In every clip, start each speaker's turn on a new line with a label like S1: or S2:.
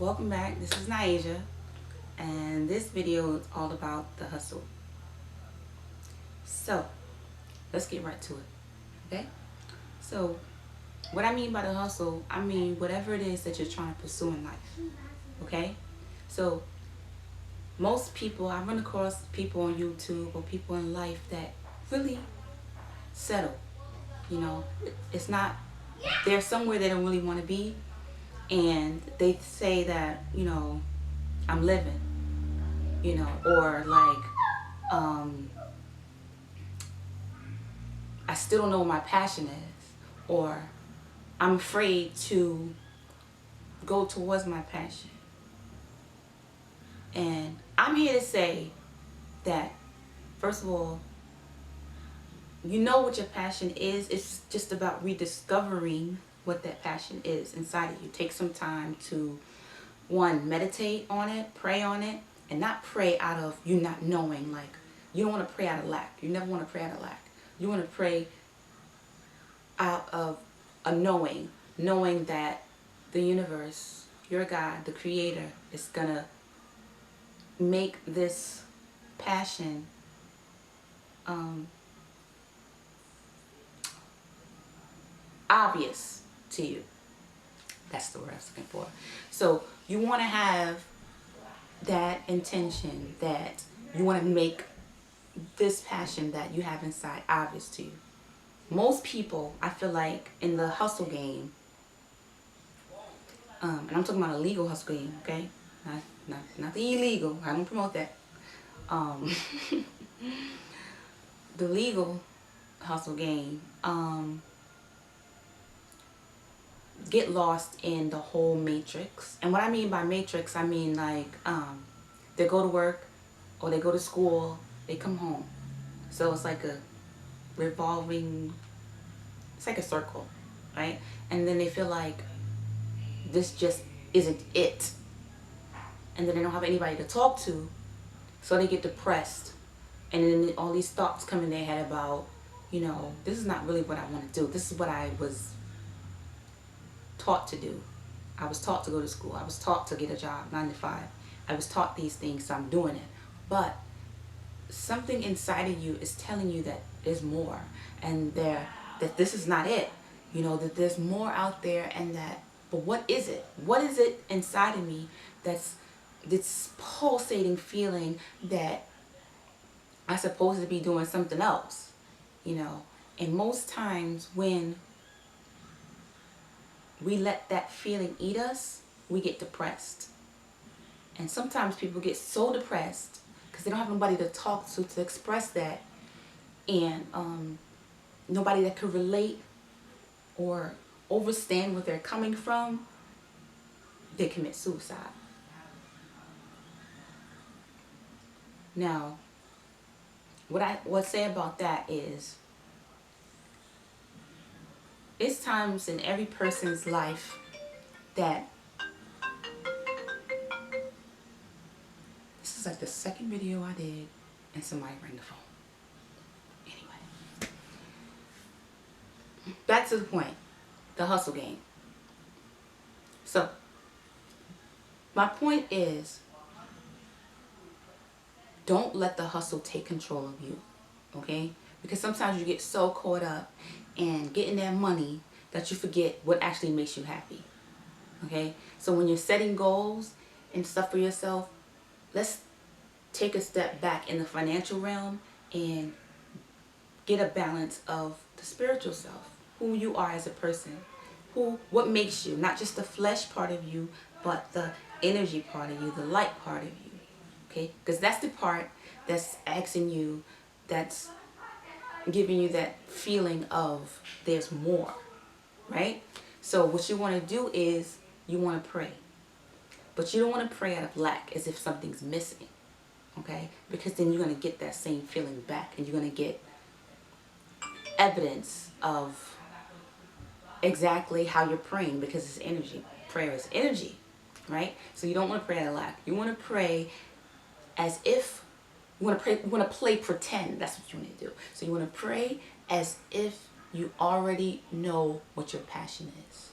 S1: Welcome back. This is Naija, and this video is all about the hustle. So let's get right to it. Okay? So what I mean by the hustle, I mean whatever it is that you're trying to pursue in life. Okay? So most people, I run across people on YouTube or people in life that really settle. You know, it's not, they're somewhere they don't really want to be, and they say that, I'm living, or like, I still don't know what my passion is, or I'm afraid to go towards my passion. And I'm here to say that, first of all, you know what your passion is. It's just about rediscovering what that passion is inside of you. Take some time to, one, meditate on it, pray on it, and not pray out of you not knowing. Like, you don't want to pray out of lack. You never want to pray out of lack. You want to pray out of a knowing that the universe, your God, the creator, is gonna make this passion obvious to you. That's the word I was looking for. So you want to have that intention, that you want to make this passion that you have inside obvious to you. Most people, I feel like, in the hustle game, and I'm talking about a legal hustle game, okay? Not the illegal. I don't promote that. The legal hustle game, get lost in the whole matrix. And what I mean by matrix, I mean like, they go to work or they go to school, they come home. So it's like a revolving, it's like a circle, right? And then they feel like this just isn't it. And then they don't have anybody to talk to, so they get depressed. And then all these thoughts come in their head about, this is not really what I want to do. This is what I was taught to do. I was taught to go to school. I was taught to get a job, 9 to 5. I was taught these things, so I'm doing it. But something inside of you is telling you that there's more, and that this is not it. That there's more out there, and but what is it? What is it inside of me that's this pulsating feeling that I'm supposed to be doing something else? And most times when we let that feeling eat us, we get depressed. And sometimes people get so depressed because they don't have nobody to talk to express that, and nobody that could relate or understand what they're coming from. They commit suicide. Now, what I would say about that is, it's times in every person's life that, this is like the second video I did and somebody rang the phone. Anyway, back to the point, the hustle game. So my point is, don't let the hustle take control of you, okay? Because sometimes you get so caught up in getting that money that you forget what actually makes you happy, okay? So when you're setting goals and stuff for yourself, let's take a step back in the financial realm and get a balance of the spiritual self, who you are as a person, what makes you, not just the flesh part of you, but the energy part of you, the light part of you, okay? Because that's the part that's asking you, that's giving you that feeling of there's more, right? So what you want to do is, you want to pray. But you don't want to pray out of lack, as if something's missing, okay? Because then you're going to get that same feeling back, and you're going to get evidence of exactly how you're praying, because it's energy. Prayer is energy, right? So you don't want to pray out of lack. You want to pray as if, you want to play pretend. That's what you want to do. So you want to pray as if you already know what your passion is.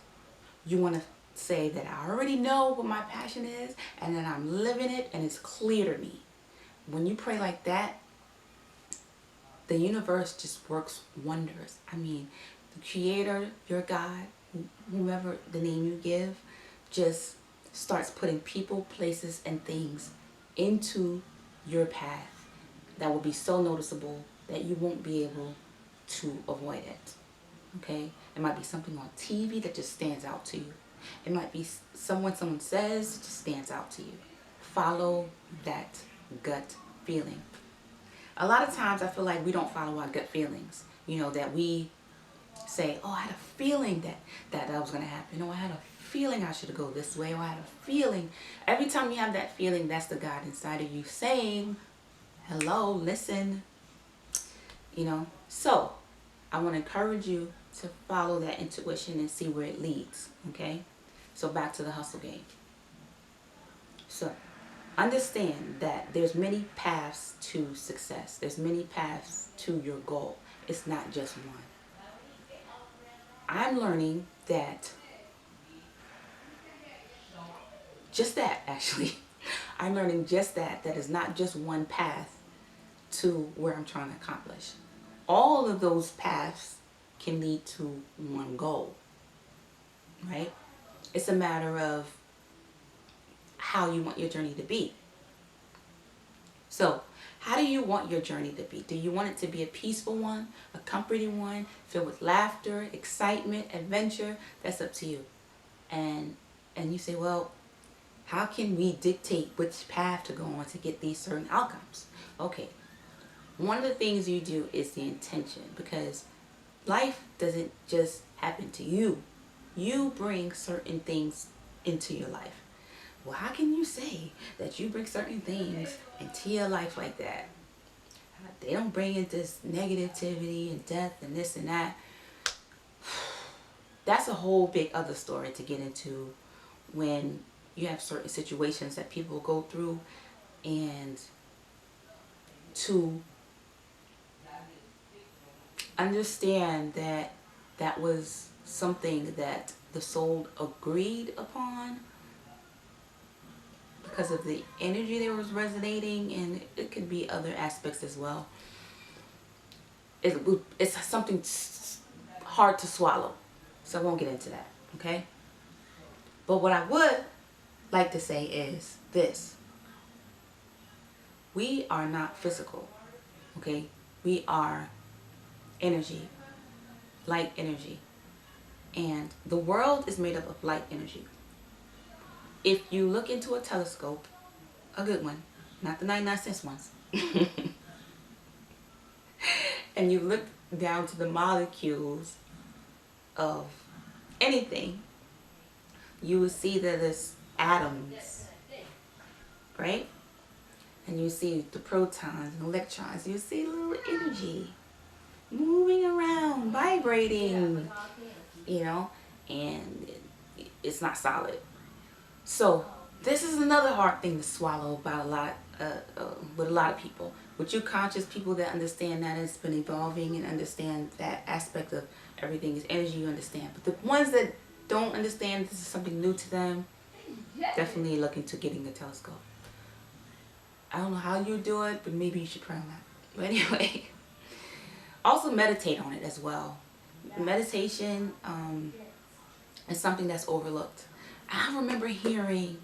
S1: You want to say that I already know what my passion is and that I'm living it and it's clear to me. When you pray like that, the universe just works wonders. I mean, the creator, your God, whomever the name you give, just starts putting people, places, and things into your path that will be so noticeable that you won't be able to avoid it. Okay? It might be something on TV that just stands out to you. It might be someone says it just stands out to you. Follow that gut feeling. A lot of times I feel like we don't follow our gut feelings. You know, that we say, oh, I had a feeling that was going to happen. Oh, I had a feeling I should go this way. Oh, I had a feeling. Every time you have that feeling, that's the God inside of you saying, hello, listen. You know, so I want to encourage you to follow that intuition and see where it leads. Okay, so back to the hustle game. So understand that there's many paths to success. There's many paths to your goal. It's not just one. I'm learning that, just that actually, I'm learning just that is not just one path to where I'm trying to accomplish. All of those paths can lead to one goal, right? It's a matter of how you want your journey to be. So, how do you want your journey to be? Do you want it to be a peaceful one, a comforting one, filled with laughter, excitement, adventure? That's up to you. And you say, well, how can we dictate which path to go on to get these certain outcomes? Okay, one of the things you do is the intention, because life doesn't just happen to you. You bring certain things into your life. Well, how can you say that you bring certain things into your life like that? They don't bring in this negativity and death and this and that. That's a whole big other story to get into when you have certain situations that people go through, and to understand that that was something that the soul agreed upon because of the energy that was resonating, and it could be other aspects as well. It's something hard to swallow, so I won't get into that, okay? But what I would like to say is this. We are not physical, okay? We are energy, light energy. And the world is made up of light energy. If you look into a telescope, a good one, not the 99-cent ones, and you look down to the molecules of anything, you will see that it's atoms, right? And you see the protons and electrons. You see little energy moving around, vibrating, you know, and it's not solid. So this is another hard thing to swallow about with a lot of people. With you conscious people that understand that it's been evolving and understand that aspect of everything is energy, you understand. But the ones that don't understand this is something new to them, definitely look into getting a telescope. I don't know how you do it, but maybe you should pray on that. But anyway, also meditate on it as well. Meditation is something that's overlooked. I remember hearing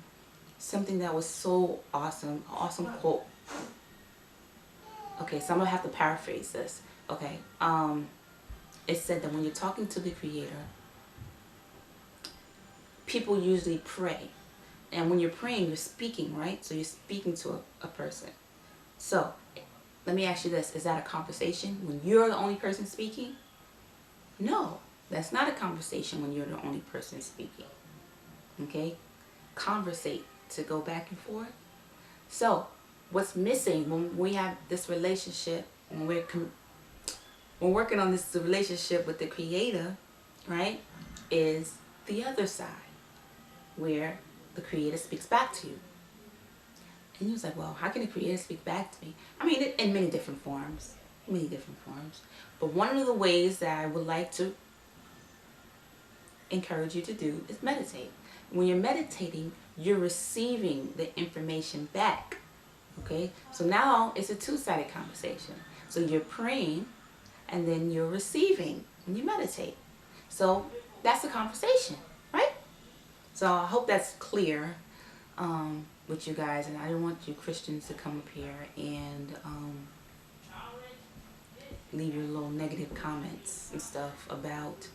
S1: something that was so awesome quote. Okay, so I'm gonna have to paraphrase this. Okay, it said that when you're talking to the Creator, people usually pray. And when you're praying, you're speaking, right? So you're speaking to a person. So let me ask you this. Is that a conversation when you're the only person speaking? No, that's not a conversation when you're the only person speaking. Okay? Conversate, to go back and forth. So what's missing when we have this relationship, when we're working on this relationship with the Creator, right, is the other side, where the Creator speaks back to you. And you was like, well, how can the Creator speak back to me? I mean, in many different forms. Many different forms. But one of the ways that I would like to encourage you to do is meditate. when you're meditating, you're receiving the information back. Okay, so now it's a two-sided conversation. So you're praying and then you're receiving when you meditate. So that's a conversation, right? So I hope that's clear with you guys, and I don't want you Christians to come up here and leave your little negative comments and stuff about,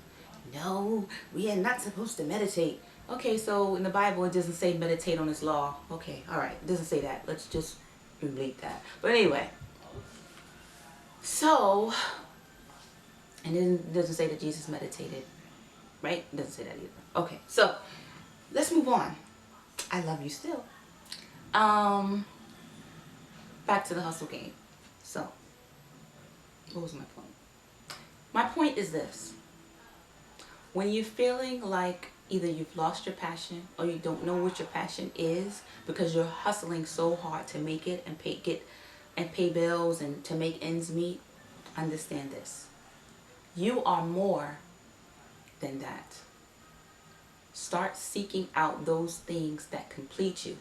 S1: no, we are not supposed to meditate. Okay, so in the Bible it doesn't say meditate on this law. Okay, all right, it doesn't say that. Let's just delete that. But anyway, so, and then it doesn't say that Jesus meditated, right? It doesn't say that either. Okay, so let's move on. I love you still. Back to the hustle game. So, what was my point? My point is this. When you're feeling like either you've lost your passion or you don't know what your passion is because you're hustling so hard to make it and pay bills and to make ends meet, understand this. You are more than that. Start seeking out those things that complete you.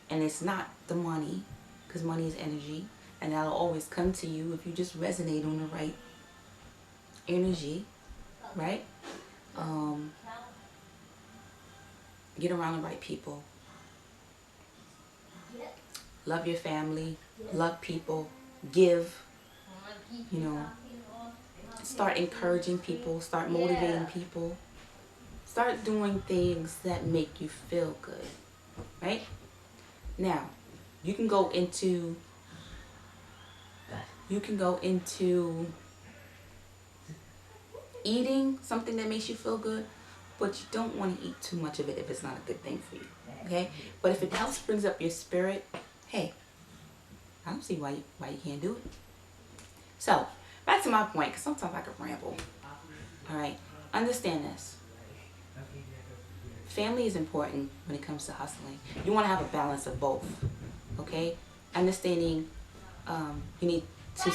S1: And it's not the money, because money is energy, and that'll always come to you if you just resonate on the right energy, right? Get around the right people. Love your family, love people, give, you know, start encouraging people, start motivating people, start doing things that make you feel good, right? Now, you can go into eating something that makes you feel good, but you don't want to eat too much of it if it's not a good thing for you, okay? But if it helps brings up your spirit, hey, I don't see why you can't do it. So, back to my point, because sometimes I can ramble. All right, understand this. Family is important when it comes to hustling. You want to have a balance of both, okay? Understanding you need to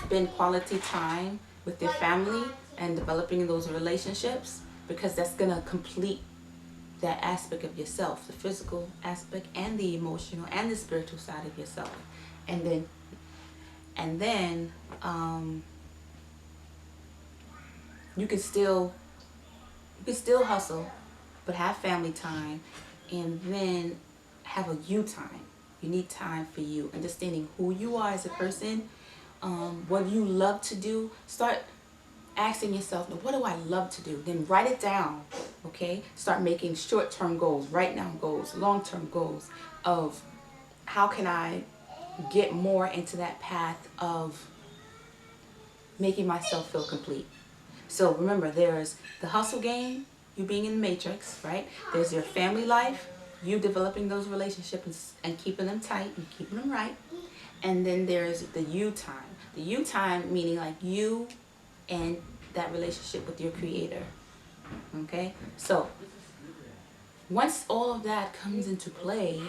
S1: spend quality time with your family and developing those relationships, because that's going to complete that aspect of yourself, the physical aspect and the emotional and the spiritual side of yourself. And then you can still hustle, but have family time, and then have a you time. You need time for you, understanding who you are as a person, what you love to do. Start asking yourself, what do I love to do? Then write it down, okay? Start making short-term goals, write down goals, long-term goals of how can I get more into that path of making myself feel complete. So remember, there's the hustle game, you being in the matrix, right? There's your family life, you developing those relationships and keeping them tight and keeping them right. And then there's the you time. The you time meaning like you and that relationship with your creator, okay? So once all of that comes into play,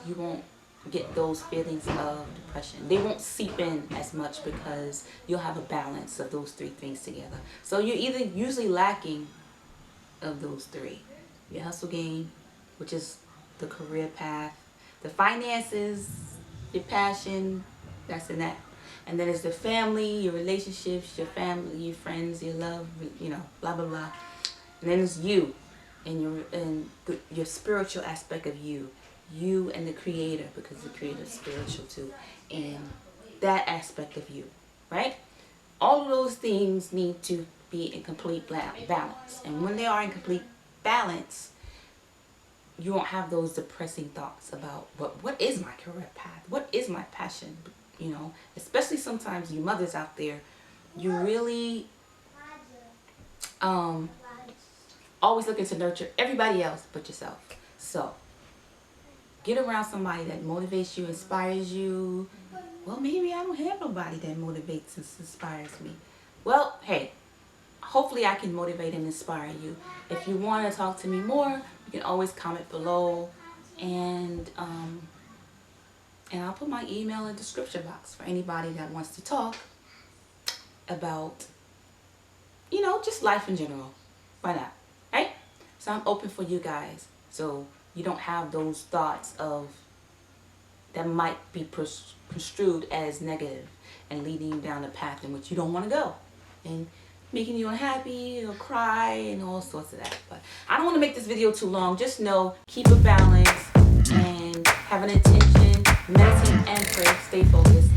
S1: you won't get those feelings of depression. They won't seep in as much because you'll have a balance of those three things together. So you're either usually lacking of those three. Your hustle game, which is the career path, the finances, your passion, that's in that. And then it's the family, your relationships, your family, your friends, your love, you know, blah, blah, blah. And then it's you and your spiritual aspect of you. You and the creator, because the creator is spiritual too. And that aspect of you, right? All of those things need to be in complete balance. And when they are in complete balance, you won't have those depressing thoughts about what is my career path? What is my passion? You know, especially sometimes you mothers out there, you really always looking to nurture everybody else but yourself. So get around somebody that motivates you, inspires you. Well, maybe I don't have nobody that motivates and inspires me. Well, hey, hopefully I can motivate and inspire you. If you want to talk to me more, you can always comment below, and I'll put my email in the description box for anybody that wants to talk about, you know, just life in general. Why not? Right? So I'm open for you guys. So you don't have those thoughts of that might be construed as negative and leading you down a path in which you don't want to go, and making you unhappy or cry and all sorts of that. But I don't want to make this video too long. Just know, keep a balance and have an intention, meditate and pray, stay focused,